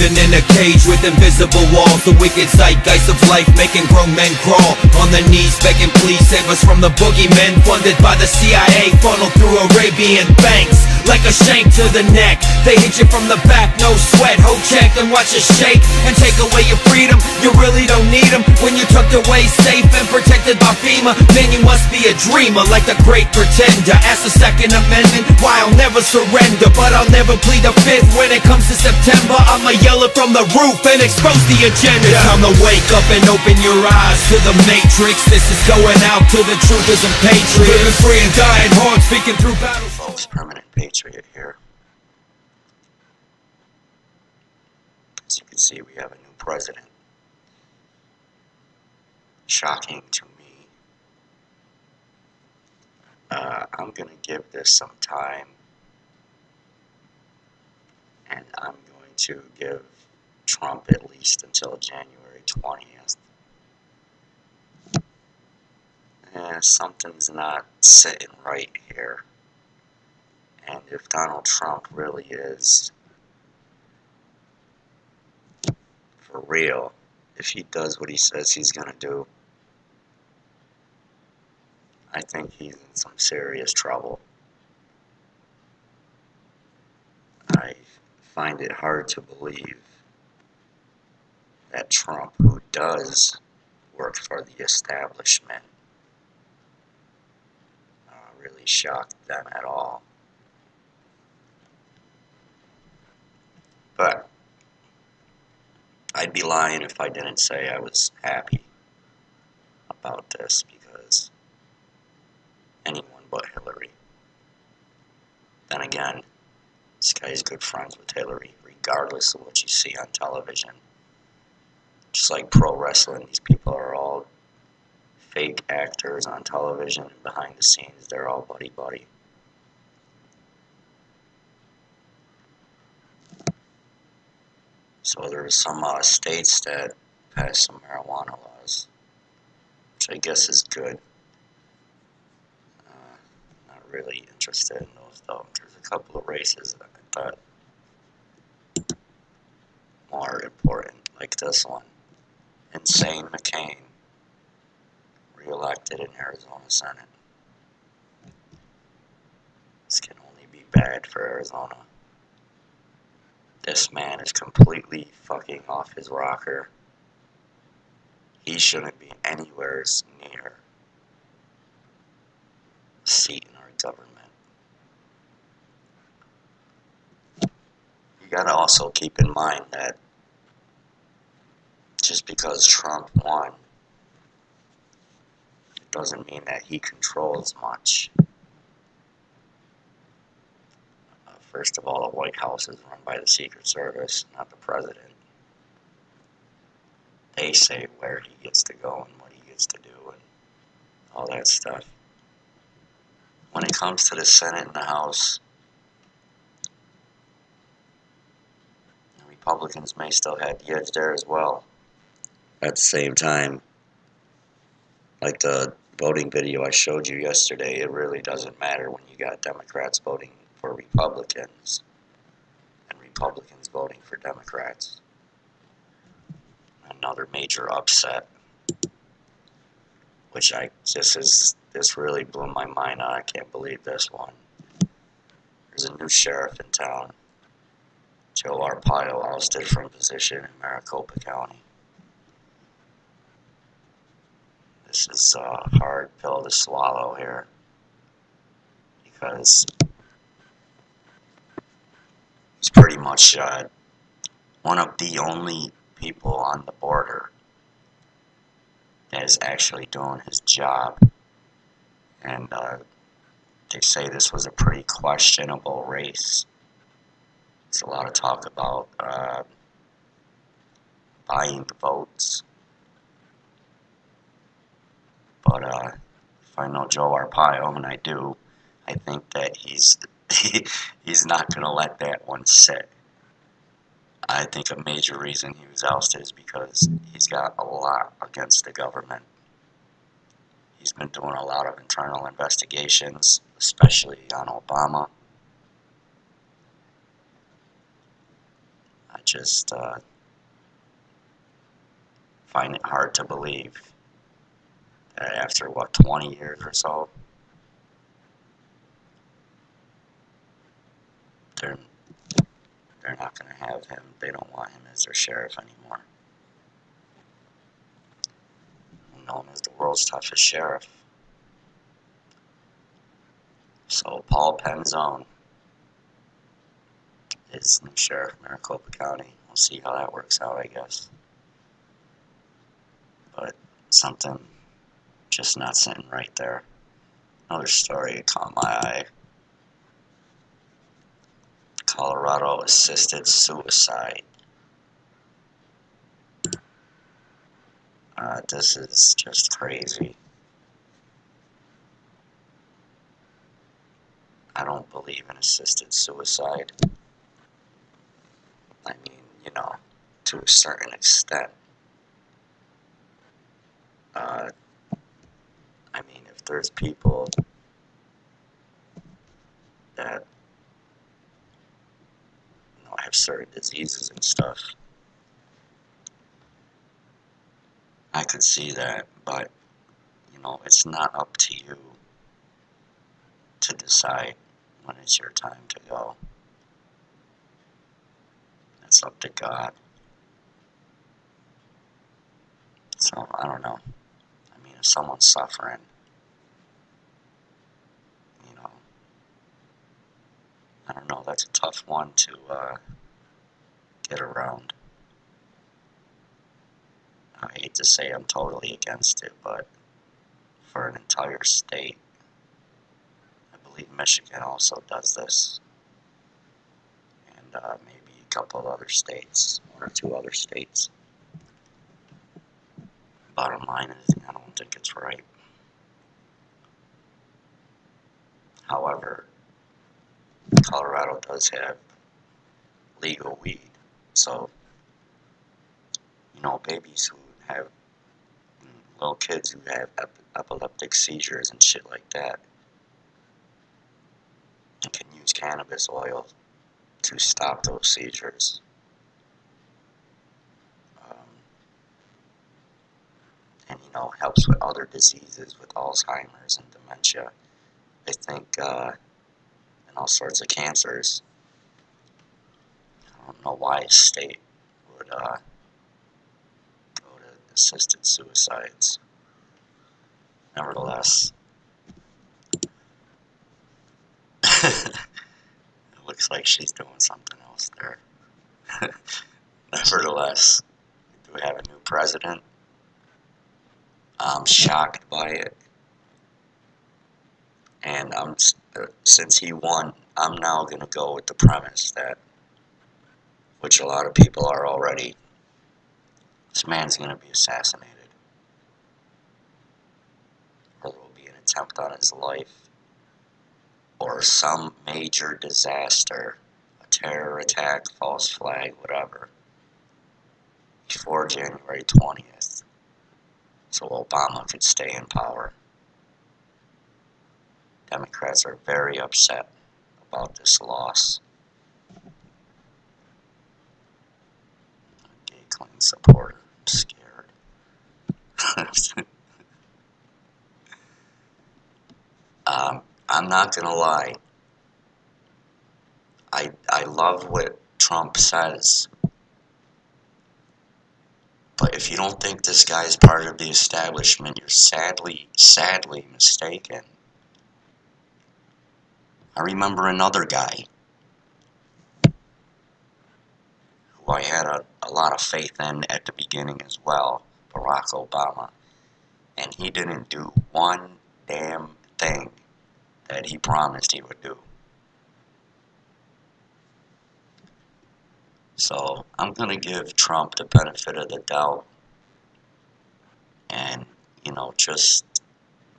Living in a cage with invisible walls, the wicked zeitgeist of life making grown men crawl on their knees begging please save us from the boogeymen funded by the CIA, funneled through Arabian banks like a shank to the neck. They hit you from the back, no sweat, hold check and watch us shake and take away your freedom. You really don't need them when you're tucked away safe and protected by FEMA. Man, you must be a dreamer like the great pretender. Ask the Second Amendment, why I'll never surrender, but I'll never plead the Fifth. When it comes to September, I'ma yell it from the roof and expose the agenda. It's time to wake up and open your eyes to the matrix. This is going out to the truthers and patriots, living free and dying hard, speaking through battles. Folks, permanent patriot here. As you can see, we have a new president. Shocking to me. I'm gonna give this some time, and I'm going to give Trump at least until January 20th. Something's not sitting right here. And if Donald Trump really is for real, if he does what he says he's gonna do, I think he's in some serious trouble. I find it hard to believe that Trump, who does work for the establishment, really shocked them at all. But I'd be lying if I didn't say I was happy about this, because anyone but Hillary. Then again, this guy's good friends with Hillary, regardless of what you see on television. Just like pro wrestling, these people are all fake actors on television, and behind the scenes they're all buddy-buddy. So there's some states that passed some marijuana laws, which I guess is good. Not really interested in those though. There's a couple of races that I thought more important, like this one. Insane McCain, re-elected in Arizona Senate. This can only be bad for Arizona. This man is completely fucking off his rocker. He shouldn't be anywhere near a seat in our government. You gotta also keep in mind that just because Trump won, it doesn't mean that he controls much. First of all, the White House is run by the Secret Service, not the president. They say where he gets to go and what he gets to do and all that stuff. When it comes to the Senate and the House, the Republicans may still have the edge there as well. At the same time, like the voting video I showed you yesterday, it really doesn't matter when you got Democrats voting for Republicans and Republicans voting for Democrats. Another major upset, which this really blew my mind out. I can't believe this one. There's a new sheriff in town, Joe Arpaio, ousted from position in Maricopa County. This is a hard pill to swallow here, because he's pretty much one of the only people on the border that is actually doing his job. And they say this was a pretty questionable race. There's a lot of talk about buying the votes. But if I know Joe Arpaio, and I do, I think that he's not going to let that one sit. I think a major reason he was ousted is because he's got a lot against the government. He's been doing a lot of internal investigations, especially on Obama. just find it hard to believe that after, what, 20 years or so, they're not going to have him. They don't want him as their sheriff anymore. Known as the world's toughest sheriff. So Paul Penzone is new sheriff of Maricopa County. We'll see how that works out, I guess. But something just not sitting right there. Another story that caught my eye. Colorado assisted suicide. This is just crazy. I don't believe in assisted suicide. I mean, you know, to a certain extent. I mean, if there's people that, you know, have certain diseases and stuff, I could see that, but, you know, it's not up to you to decide when it's your time to go. It's up to God. So, I don't know. I mean, if someone's suffering, you know, I don't know, that's a tough one to get around. I hate to say I'm totally against it, but for an entire state, I believe Michigan also does this, and maybe a couple of other states, one or two other states. Bottom line is, I don't think it's right. However, Colorado does have legal weed, so, you know, babies who have, little kids who have epileptic seizures and shit like that, and can use cannabis oil to stop those seizures. And, you know, helps with other diseases, with Alzheimer's and dementia, I think, and all sorts of cancers. I don't know why a state would go to assisted suicides. Nevertheless, it looks like she's doing something else there. Nevertheless, we do have a new president. I'm shocked by it. And since he won, I'm now going to go with the premise that, which a lot of people are already, this man's going to be assassinated. Or there will be an attempt on his life. Or some major disaster, a terror attack, false flag, whatever, before January 20th. So Obama could stay in power. Democrats are very upset about this loss. Gay clean supporter. I'm scared. I'm not gonna lie. I love what Trump says. But if you don't think this guy is part of the establishment, you're sadly mistaken. I remember another guy who I had a lot of faith in at the beginning as well, Barack Obama. And he didn't do one damn thing that he promised he would do. So I'm going to give Trump the benefit of the doubt and, you know, just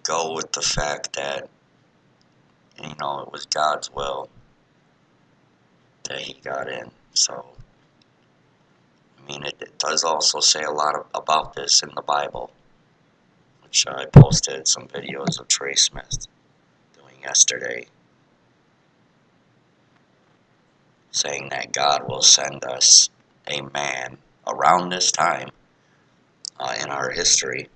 go with the fact that, you know, it was God's will that he got in. So, I mean, it does also say a lot about this in the Bible, which I posted some videos of Trey Smith doing yesterday, saying that God will send us a man around this time in our history.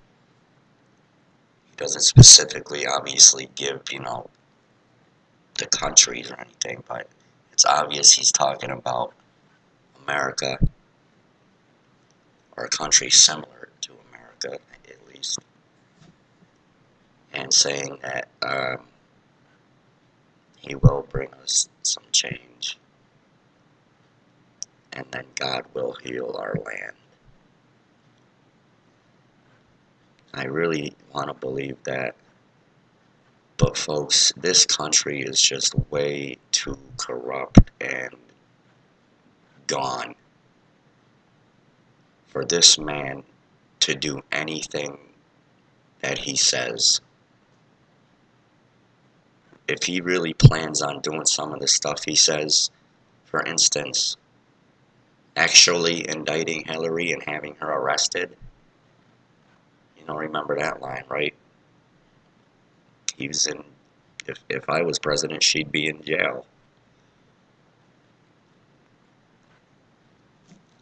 He doesn't specifically, obviously, give, the countries or anything, but it's obvious he's talking about America, or a country similar to America, at least, and saying that he will bring us some change, and then God will heal our land. I really want to believe that, but folks, this country is just way too corrupt and gone for this man to do anything that he says. If he really plans on doing some of the stuff he says, for instance, actually indicting Hillary and having her arrested, remember that line, right? He was in, if I was president, she'd be in jail.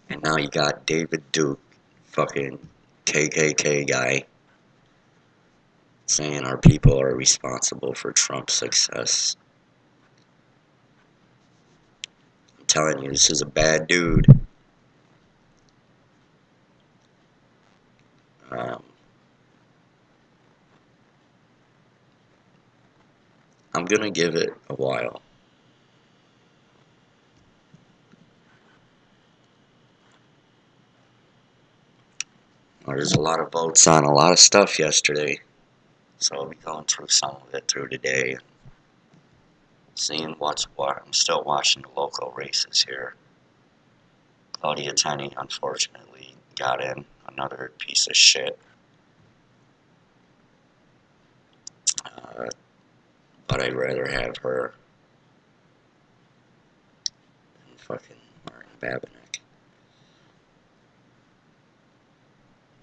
And now you got David Duke, fucking KKK guy, saying our people are responsible for Trump's success. I'm telling you, this is a bad dude. I'm gonna give it a while. There's a lot of votes on a lot of stuff yesterday, so I'll be going through some of it through today, seeing what's what. I'm still watching the local races here. Claudia Tenney, unfortunately, got in. Another piece of shit. But I'd rather have her than fucking Martin Babinec.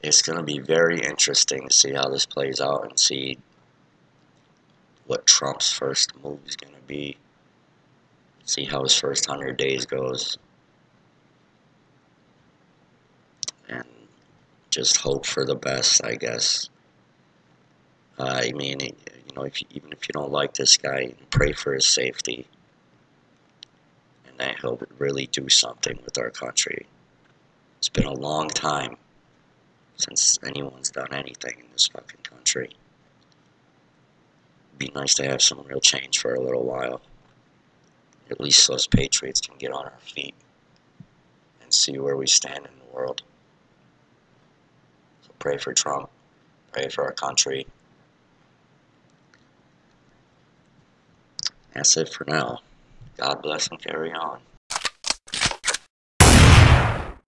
It's going to be very interesting to see how this plays out and see what Trump's first move is going to be. See how his first 100 days goes. And just hope for the best, I guess. I mean, even if you don't like this guy, pray for his safety. And that he'll really do something with our country. It's been a long time since anyone's done anything in this fucking country. It'd be nice to have some real change for a little while. At least us patriots can get on our feet and see where we stand in the world. So pray for Trump. Pray for our country. That's it for now. God bless and carry on.